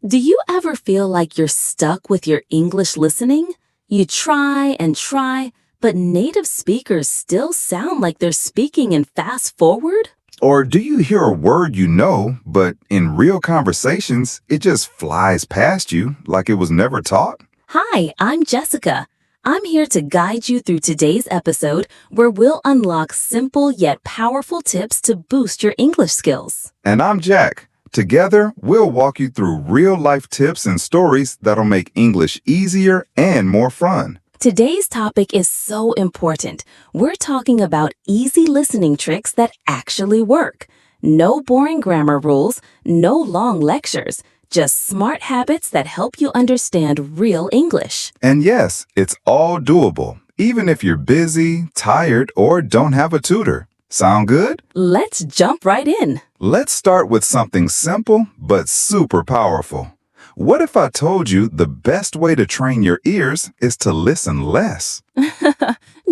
Do you ever feel like you're stuck with your English listening? You try and try, but native speakers still sound like they're speaking in fast forward? Or do you hear a word you know, but in real conversations, it just flies past you like it was never taught? Hi, I'm Jessica. I'm here to guide you through today's episode where we'll unlock simple yet powerful tips to boost your English skills. And I'm Jack. Together, we'll walk you through real-life tips and stories that'll make English easier and more fun. Today's topic is so important. We're talking about easy listening tricks that actually work. No boring grammar rules, no long lectures, just smart habits that help you understand real English. And yes, it's all doable, even if you're busy, tired, or don't have a tutor. Sound good? Let's jump right in. Let's start with something simple but super powerful. What if I told you the best way to train your ears is to listen less?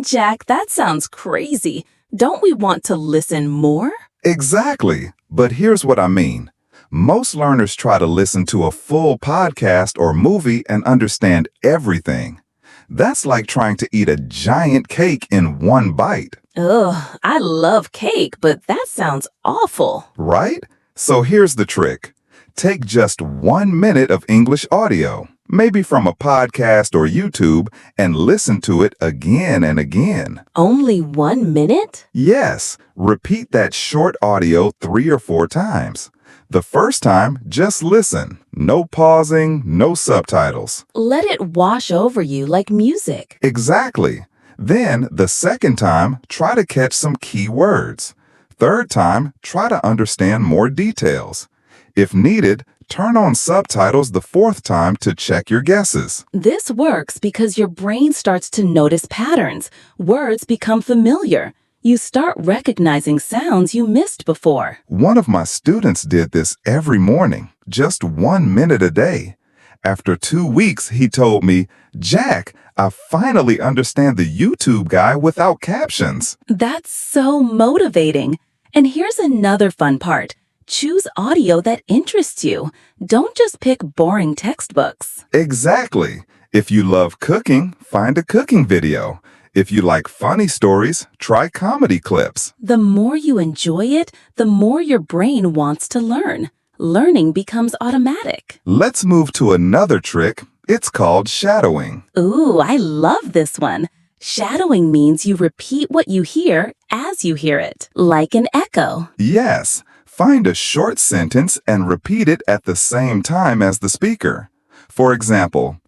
Jack, that sounds crazy. Don't we want to listen more? Exactly. But here's what I mean. Most learners try to listen to a full podcast or movie and understand everything. That's like trying to eat a giant cake in one bite. Ugh, I love cake, but that sounds awful. Right? So here's the trick. Take just 1 minute of English audio, maybe from a podcast or YouTube, and listen to it again and again. Only 1 minute? Yes, repeat that short audio 3 or 4 times. The first time, just listen. No pausing, no subtitles. Let it wash over you like music. Exactly. Then, the second time, try to catch some key words. Third time, try to understand more details. If needed, turn on subtitles the fourth time to check your guesses. This works because your brain starts to notice patterns. Words become familiar. You start recognizing sounds you missed before. One of my students did this every morning, just 1 minute a day. After 2 weeks, he told me, "Jack, I finally understand the YouTube guy without captions." That's so motivating. And here's another fun part. Choose audio that interests you. Don't just pick boring textbooks. Exactly. If you love cooking, find a cooking video. If you like funny stories, try comedy clips. The more you enjoy it, the more your brain wants to learn. Learning becomes automatic. Let's move to another trick. It's called shadowing. Ooh, I love this one. Shadowing means you repeat what you hear as you hear it, like an echo. Yes. Find a short sentence and repeat it at the same time as the speaker. For example,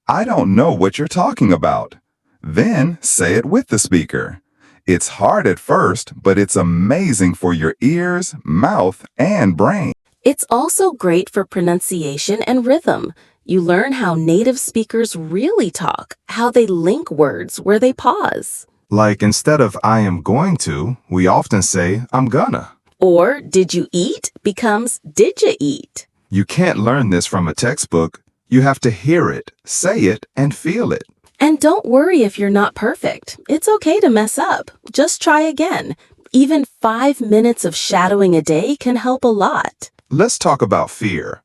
"I don't know what you're talking about." Then say it with the speaker. It's hard at first, but it's amazing for your ears, mouth, and brain. It's also great for pronunciation and rhythm. You learn how native speakers really talk, how they link words where they pause. Like instead of "I am going to," we often say "I'm gonna." Or "did you eat" becomes "did you eat." You can't learn this from a textbook. You have to hear it, say it, and feel it. And don't worry if you're not perfect. It's okay to mess up. Just try again. Even 5 minutes of shadowing a day can help a lot. Let's talk about fear.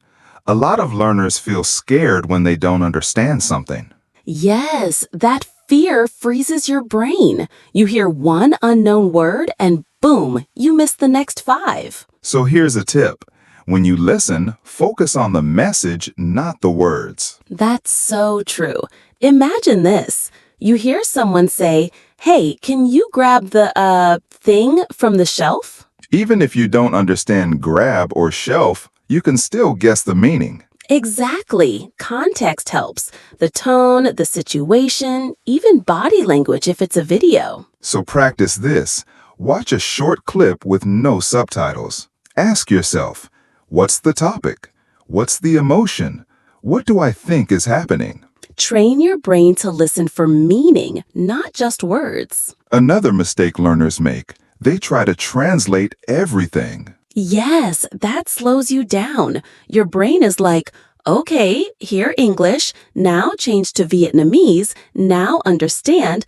A lot of learners feel scared when they don't understand something. Yes, that fear freezes your brain. You hear one unknown word and boom, you miss the next 5. So here's a tip. When you listen, focus on the message, not the words. That's so true. Imagine this. You hear someone say, "Hey, can you grab the, thing from the shelf?" Even if you don't understand grab or shelf, you can still guess the meaning. Exactly. Context helps. The tone, the situation, even body language if it's a video. So practice this. Watch a short clip with no subtitles. Ask yourself, what's the topic? What's the emotion? What do I think is happening? Train your brain to listen for meaning, not just words. Another mistake learners make, they try to translate everything. Yes, that slows you down. Your brain is like, okay, hear English, now change to Vietnamese, now understand.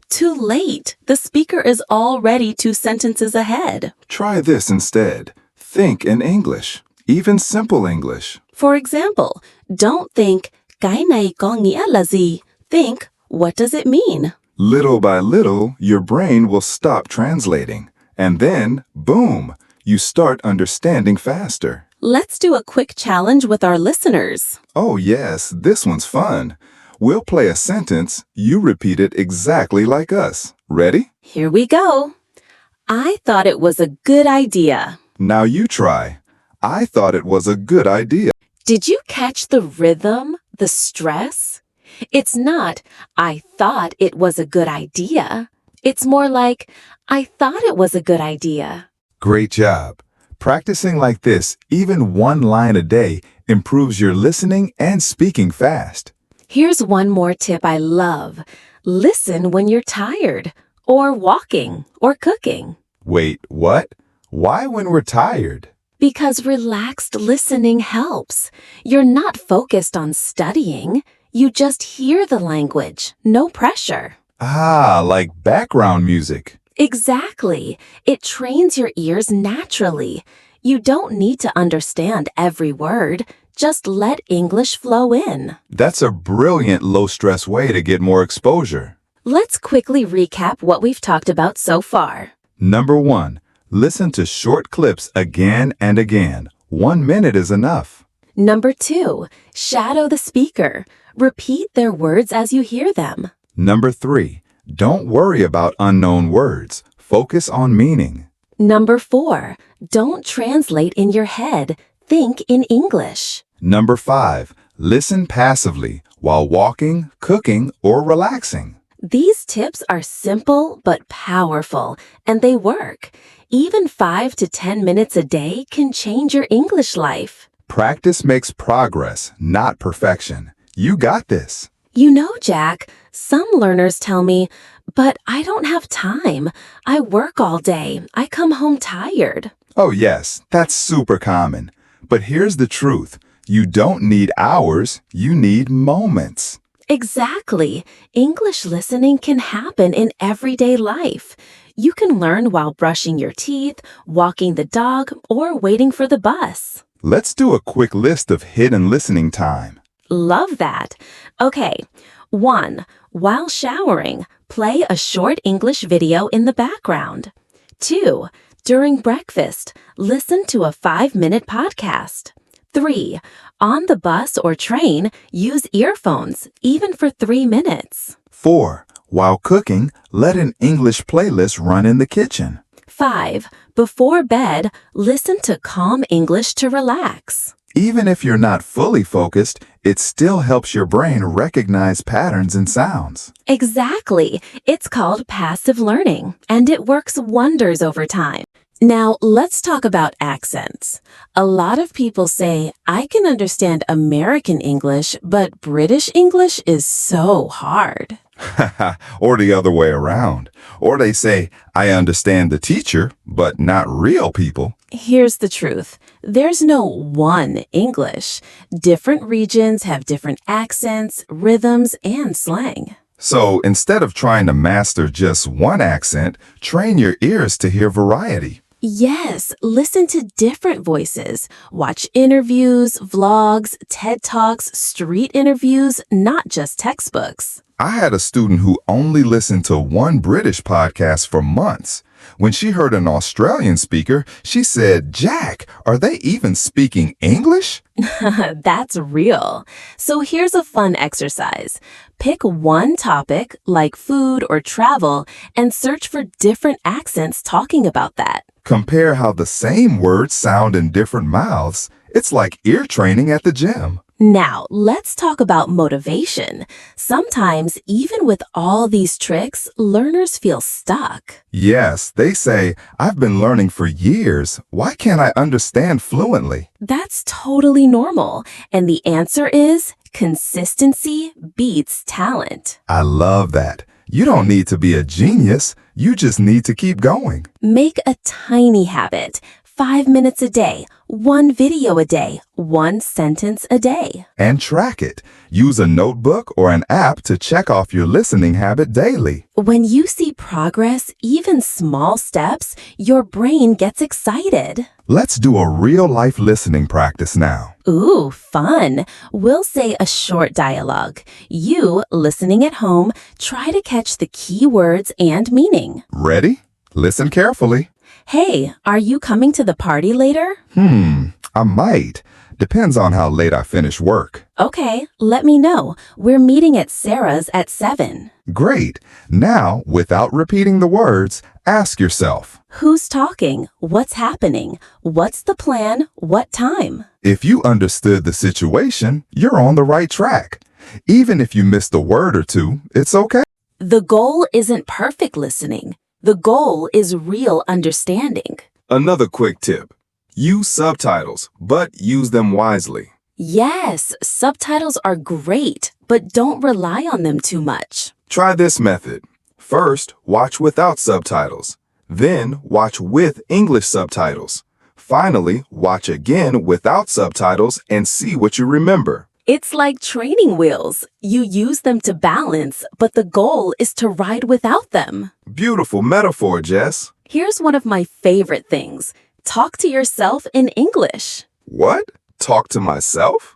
Too late. The speaker is already 2 sentences ahead. Try this instead. Think in English, even simple English. For example, don't think, cái này có nghĩa là gì? Think, what does it mean? Little by little, your brain will stop translating. And then, boom, you start understanding faster. Let's do a quick challenge with our listeners. Oh yes, this one's fun. We'll play a sentence, you repeat it exactly like us. Ready? Here we go. I thought it was a good idea. Now you try. I thought it was a good idea. Did you catch the rhythm, the stress? It's not, I thought it was a good idea. It's more like, I thought it was a good idea. Great job. Practicing like this, even one line a day, improves your listening and speaking fast. Here's one more tip I love. Listen when you're tired, or walking, or cooking. Wait, what? Why when we're tired? Because relaxed listening helps. You're not focused on studying. You just hear the language, no pressure. Ah, like background music. Exactly. It trains your ears naturally. You don't need to understand every word. Just let English flow in. That's a brilliant low-stress way to get more exposure. Let's quickly recap what we've talked about so far. Number 1, listen to short clips again and again. 1 minute is enough. Number 2, shadow the speaker. Repeat their words as you hear them. Number 3, don't worry about unknown words. Focus on meaning. Number 4, don't translate in your head. Think in English. Number 5, listen passively while walking, cooking, or relaxing. These tips are simple but powerful, and they work. Even 5 to 10 minutes a day can change your English life. Practice makes progress, not perfection. You got this. You know, Jack, some learners tell me, but I don't have time. I work all day. I come home tired. Oh yes, that's super common. But here's the truth. You don't need hours, you need moments. Exactly. English listening can happen in everyday life. You can learn while brushing your teeth, walking the dog, or waiting for the bus. Let's do a quick list of hidden listening time. Love that. Okay. 1. While showering, play a short English video in the background. 2. During breakfast, listen to a 5-minute podcast. 3. On the bus or train, use earphones, even for 3 minutes. 4. While cooking, let an English playlist run in the kitchen. 5. Before bed, listen to calm English to relax. Even if you're not fully focused, it still helps your brain recognize patterns and sounds. Exactly. It's called passive learning, and it works wonders over time. Now, let's talk about accents. A lot of people say, I can understand American English, but British English is so hard. Or the other way around. Or they say, I understand the teacher, but not real people. Here's the truth. There's no one English. Different regions have different accents, rhythms, and slang. So instead of trying to master just one accent, train your ears to hear variety. Yes, listen to different voices. Watch interviews, vlogs, TED Talks, street interviews, not just textbooks. I had a student who only listened to one British podcast for months. When she heard an Australian speaker, she said, Jack, are they even speaking English? That's real. So here's a fun exercise. Pick one topic, like food or travel, and search for different accents talking about that. Compare how the same words sound in different mouths. It's like ear training at the gym. Now, let's talk about motivation. Sometimes, even with all these tricks, learners feel stuck. Yes, they say, I've been learning for years. Why can't I understand fluently? That's totally normal. And the answer is consistency beats talent. I love that. You don't need to be a genius. You just need to keep going. Make a tiny habit. 5 minutes a day, 1 video a day, 1 sentence a day. And track it. Use a notebook or an app to check off your listening habit daily. When you see progress, even small steps, your brain gets excited. Let's do a real-life listening practice now. Ooh, fun. We'll say a short dialogue. You, listening at home, try to catch the key words and meaning. Ready? Listen carefully. Hey, are you coming to the party later? I might. Depends on how late I finish work. Okay, let me know. We're meeting at Sarah's at 7. Great. Now, without repeating the words, ask yourself, Who's talking? What's happening? What's the plan? What time? if you understood the situation, you're on the right track. Even if you missed a word or two, it's okay. The goal isn't perfect listening. The goal is real understanding. Another quick tip. Use subtitles, but use them wisely. Yes, subtitles are great, but don't rely on them too much. Try this method. First, watch without subtitles. Then, watch with English subtitles. Finally, watch again without subtitles and see what you remember. It's like training wheels. You use them to balance, but the goal is to ride without them. Beautiful metaphor, Jess. Here's one of my favorite things. Talk to yourself in English. What? Talk to myself?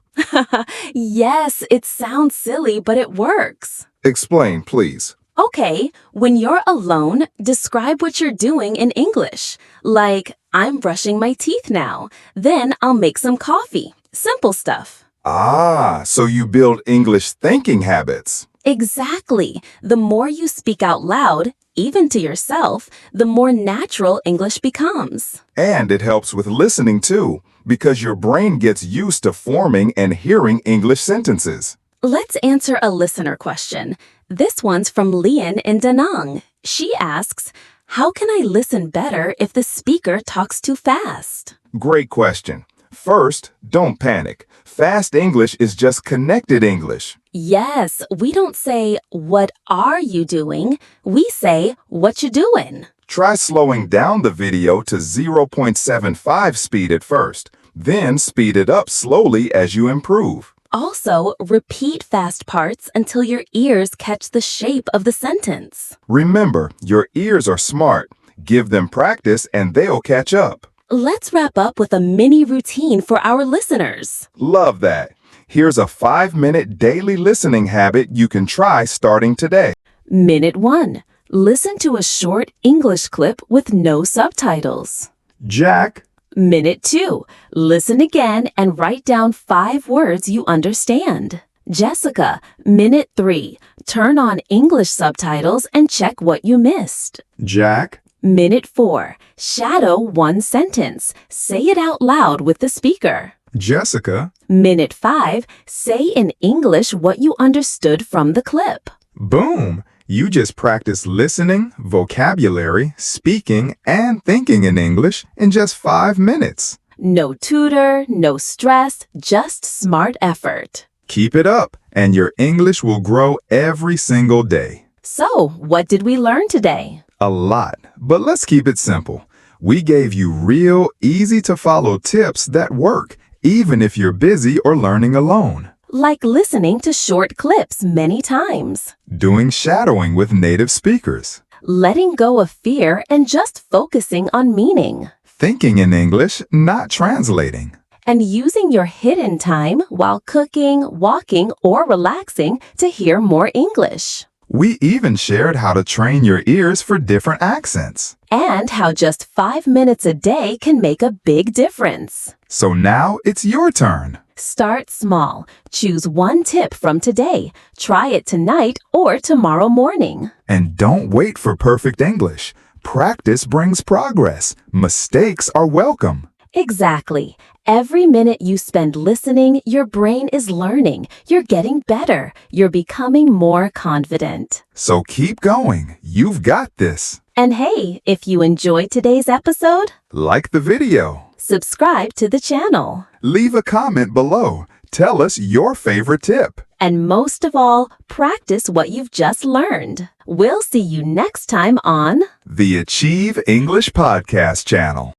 Yes, it sounds silly, but it works. Explain, please. Okay, when you're alone, describe what you're doing in English. Like, I'm brushing my teeth now. Then I'll make some coffee. Simple stuff. Ah, so you build English thinking habits. Exactly. The more you speak out loud, even to yourself, the more natural English becomes. And it helps with listening too, because your brain gets used to forming and hearing English sentences. Let's answer a listener question. This one's from Lian in Da Nang. She asks, how can I listen better if the speaker talks too fast? Great question. First, don't panic. Fast English is just connected English. Yes, we don't say, what are you doing? We say, what you doing? Try slowing down the video to 0.75 speed at first. Then speed it up slowly as you improve. Also, repeat fast parts until your ears catch the shape of the sentence. Remember, your ears are smart. Give them practice and they'll catch up. Let's wrap up with a mini routine for our listeners. Love that. Here's a 5-minute daily listening habit you can try starting today. Minute 1. Listen to a short English clip with no subtitles. Jack, Minute 2. Listen again and write down 5 words you understand. Jessica, Minute 3. Turn on English subtitles and check what you missed. Jack, Minute 4. Shadow 1 sentence. Say it out loud with the speaker. Jessica, Minute 5. Say in English what you understood from the clip. boom! You just practiced listening, vocabulary, speaking, and thinking in English in just 5 minutes. No tutor, no stress, just smart effort. Keep it up, and your English will grow every single day. So, what did we learn today? A lot, but let's keep it simple. We gave you real, easy-to-follow tips that work, even if you're busy or learning alone. Like listening to short clips many times. Doing shadowing with native speakers. Letting go of fear and just focusing on meaning. Thinking in English, not translating. And using your hidden time while cooking, walking, or relaxing to hear more English. We even shared how to train your ears for different accents. And how just 5 minutes a day can make a big difference. So now it's your turn. Start small. Choose 1 tip from today. Try it tonight or tomorrow morning. And don't wait for perfect English. Practice brings progress. Mistakes are welcome. Exactly. Every minute you spend listening, your brain is learning. You're getting better. You're becoming more confident. So keep going. You've got this. And hey, if you enjoyed today's episode, Like the video. subscribe to the channel. Leave a comment below. Tell us your favorite tip. And most of all, practice what you've just learned. We'll see you next time on The Achieve English Podcast channel.